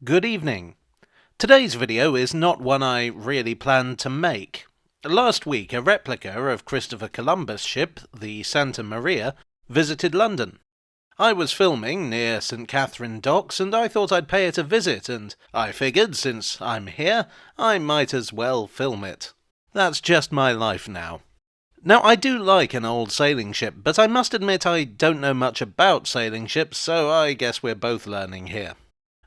Good evening. Today's video is not one I really planned to make. Last week, a replica of Christopher Columbus' ship, the Santa Maria, visited London. I was filming near St. Catherine Docks, and I thought I'd pay it a visit, and I figured, since I'm here, I might as well film it. That's just my life now. Now, I do like an old sailing ship, but I must admit I don't know much about sailing ships, so I guess we're both learning here.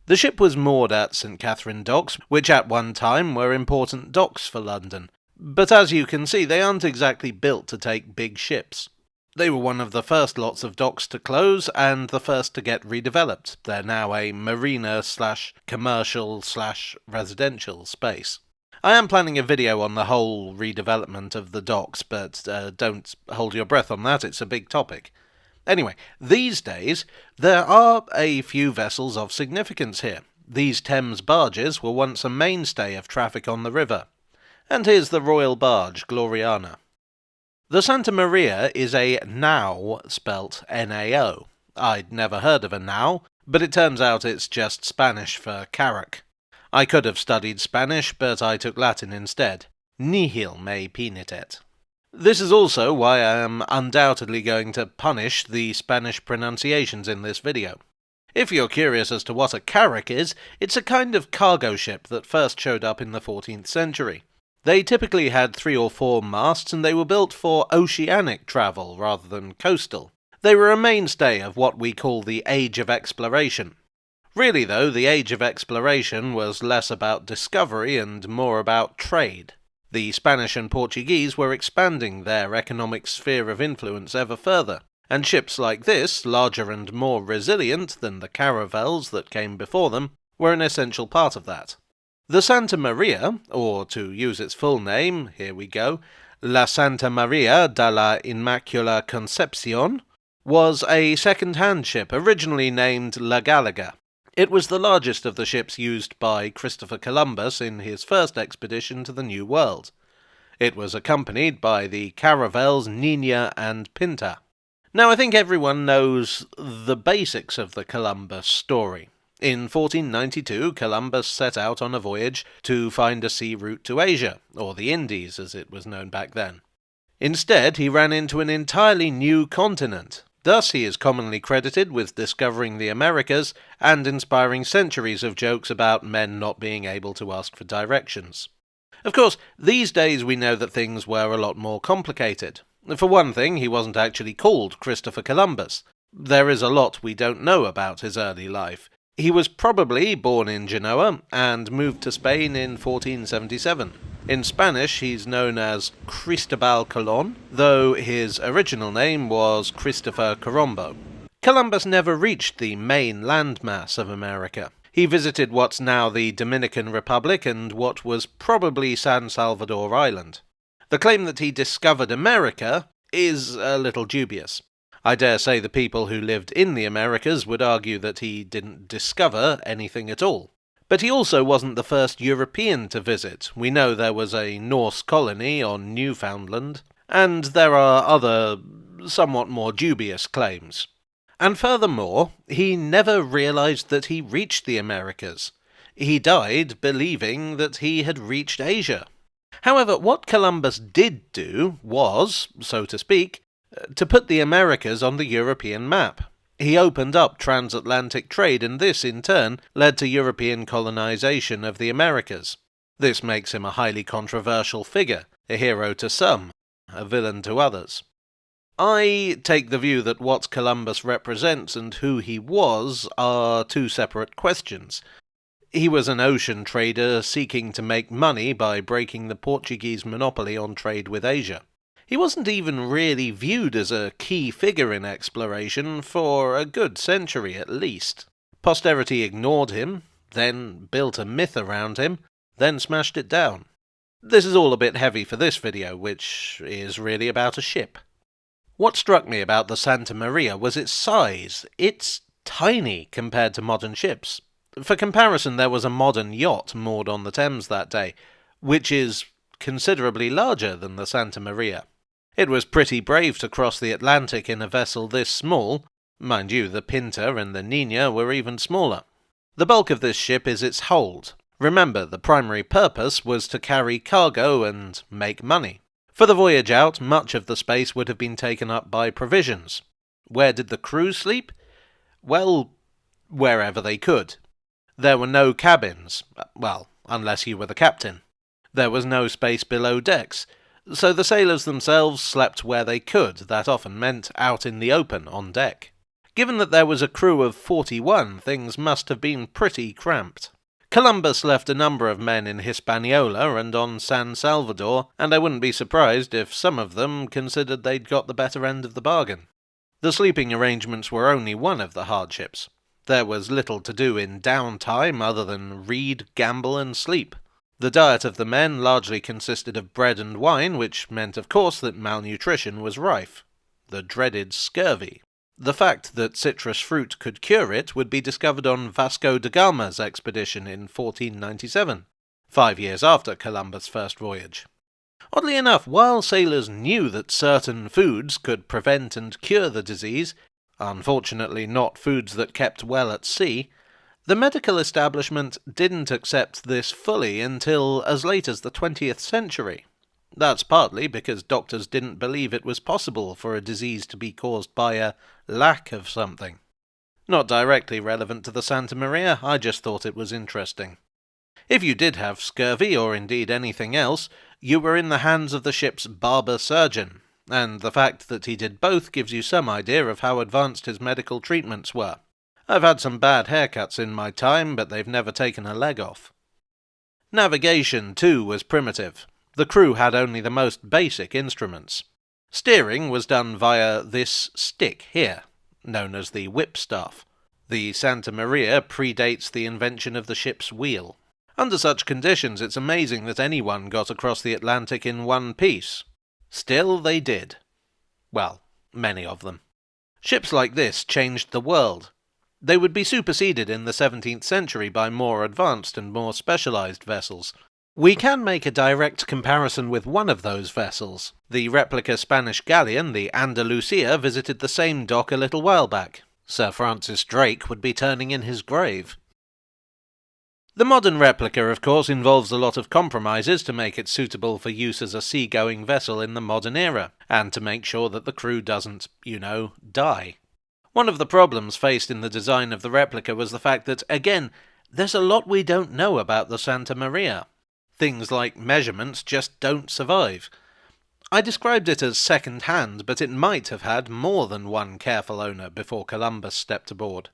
The ship was moored at St. Catherine Docks, which at one time were important docks for London. But as you can see, they aren't exactly built to take big ships. They were one of the first lots of docks to close, and the first to get redeveloped. They're now a marina/commercial/residential space. I am planning a video on the whole redevelopment of the docks, but don't hold your breath on that, it's a big topic. Anyway, these days, there are a few vessels of significance here. These Thames barges were once a mainstay of traffic on the river. And here's the royal barge, Gloriana. The Santa Maria is a now, spelt N-A-O. I'd never heard of a now, but it turns out it's just Spanish for carrack. I could have studied Spanish, but I took Latin instead. Nihil me penitet. This is also why I am undoubtedly going to punish the Spanish pronunciations in this video. If you're curious as to what a carrack is, it's a kind of cargo ship that first showed up in the 14th century. They typically had 3 or 4 masts, and they were built for oceanic travel rather than coastal. They were a mainstay of what we call the Age of Exploration. Really though, the Age of Exploration was less about discovery and more about trade. The Spanish and Portuguese were expanding their economic sphere of influence ever further, and ships like this, larger and more resilient than the caravels that came before them, were an essential part of that. The Santa Maria, or to use its full name, here we go, La Santa Maria de la Inmaculada Concepción, was a second-hand ship originally named La Gallega. It was the largest of the ships used by Christopher Columbus in his first expedition to the New World. It was accompanied by the caravels Nina and Pinta. Now, I think everyone knows the basics of the Columbus story. In 1492, Columbus set out on a voyage to find a sea route to Asia, or the Indies as it was known back then. Instead, he ran into an entirely new continent. Thus, he is commonly credited with discovering the Americas and inspiring centuries of jokes about men not being able to ask for directions. Of course, these days we know that things were a lot more complicated. For one thing, he wasn't actually called Christopher Columbus. There is a lot we don't know about his early life. He was probably born in Genoa and moved to Spain in 1477. In Spanish, he's known as Cristobal Colón, though his original name was Christopher Colombo. Columbus never reached the main landmass of America. He visited what's now the Dominican Republic and what was probably San Salvador Island. The claim that he discovered America is a little dubious. I dare say the people who lived in the Americas would argue that he didn't discover anything at all. But he also wasn't the first European to visit. We know there was a Norse colony on Newfoundland, and there are other, somewhat more dubious claims. And furthermore, he never realized that he reached the Americas. He died believing that he had reached Asia. However, what Columbus did do was, so to speak, to put the Americas on the European map. He opened up transatlantic trade, and this, in turn, led to European colonization of the Americas. This makes him a highly controversial figure, a hero to some, a villain to others. I take the view that what Columbus represents and who he was are two separate questions. He was an ocean trader seeking to make money by breaking the Portuguese monopoly on trade with Asia. He wasn't even really viewed as a key figure in exploration for a good century at least. Posterity ignored him, then built a myth around him, then smashed it down. This is all a bit heavy for this video, which is really about a ship. What struck me about the Santa Maria was its size. It's tiny compared to modern ships. For comparison, there was a modern yacht moored on the Thames that day, which is considerably larger than the Santa Maria. It was pretty brave to cross the Atlantic in a vessel this small. Mind you, the Pinta and the Nina were even smaller. The bulk of this ship is its hold. Remember, the primary purpose was to carry cargo and make money. For the voyage out, much of the space would have been taken up by provisions. Where did the crew sleep? Well, wherever they could. There were no cabins, well, unless you were the captain. There was no space below decks, so the sailors themselves slept where they could. That often meant out in the open on deck. Given that there was a crew of 41, things must have been pretty cramped. Columbus left a number of men in Hispaniola and on San Salvador, and I wouldn't be surprised if some of them considered they'd got the better end of the bargain. The sleeping arrangements were only one of the hardships. There was little to do in downtime other than read, gamble, and sleep. The diet of the men largely consisted of bread and wine, which meant, of course, that malnutrition was rife. The dreaded scurvy. The fact that citrus fruit could cure it would be discovered on Vasco da Gama's expedition in 1497, 5 years after Columbus' first voyage. Oddly enough, while sailors knew that certain foods could prevent and cure the disease, unfortunately not foods that kept well at sea, the medical establishment didn't accept this fully until as late as the 20th century. That's partly because doctors didn't believe it was possible for a disease to be caused by a lack of something. Not directly relevant to the Santa Maria, I just thought it was interesting. If you did have scurvy, or indeed anything else, you were in the hands of the ship's barber surgeon, and the fact that he did both gives you some idea of how advanced his medical treatments were. I've had some bad haircuts in my time, but they've never taken a leg off. Navigation, too, was primitive. The crew had only the most basic instruments. Steering was done via this stick here, known as the whipstaff. The Santa Maria predates the invention of the ship's wheel. Under such conditions, it's amazing that anyone got across the Atlantic in one piece. Still, they did. Well, many of them. Ships like this changed the world. They would be superseded in the 17th century by more advanced and more specialized vessels. We can make a direct comparison with one of those vessels. The replica Spanish galleon, the Andalusia, visited the same dock a little while back. Sir Francis Drake would be turning in his grave. The modern replica, of course, involves a lot of compromises to make it suitable for use as a sea-going vessel in the modern era, and to make sure that the crew doesn't, die. One of the problems faced in the design of the replica was the fact that, again, there's a lot we don't know about the Santa Maria. Things like measurements just don't survive. I described it as second-hand, but it might have had more than one careful owner before Columbus stepped aboard.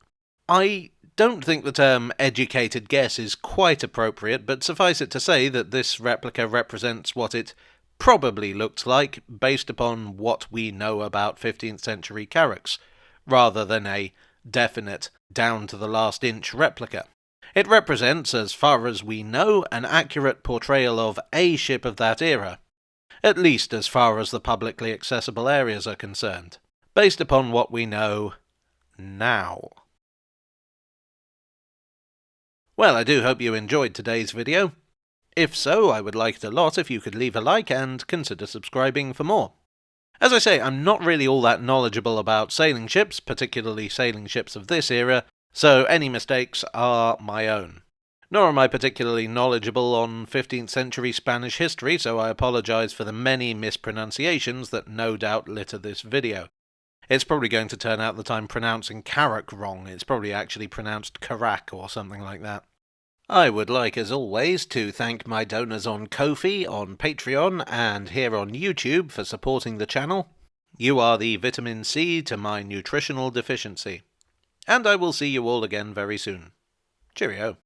I don't think the term educated guess is quite appropriate, but suffice it to say that this replica represents what it probably looked like based upon what we know about 15th century carracks, rather than a definite, down-to-the-last-inch replica. It represents, as far as we know, an accurate portrayal of a ship of that era, at least as far as the publicly accessible areas are concerned, based upon what we know now. Well, I do hope you enjoyed today's video. If so, I would like it a lot if you could leave a like and consider subscribing for more. As I say, I'm not really all that knowledgeable about sailing ships, particularly sailing ships of this era, so any mistakes are my own. Nor am I particularly knowledgeable on 15th century Spanish history, so I apologise for the many mispronunciations that no doubt litter this video. It's probably going to turn out that I'm pronouncing carrack wrong. It's probably actually pronounced carac or something like that. I would like, as always, to thank my donors on Ko-fi, on Patreon, and here on YouTube for supporting the channel. You are the vitamin C to my nutritional deficiency. And I will see you all again very soon. Cheerio.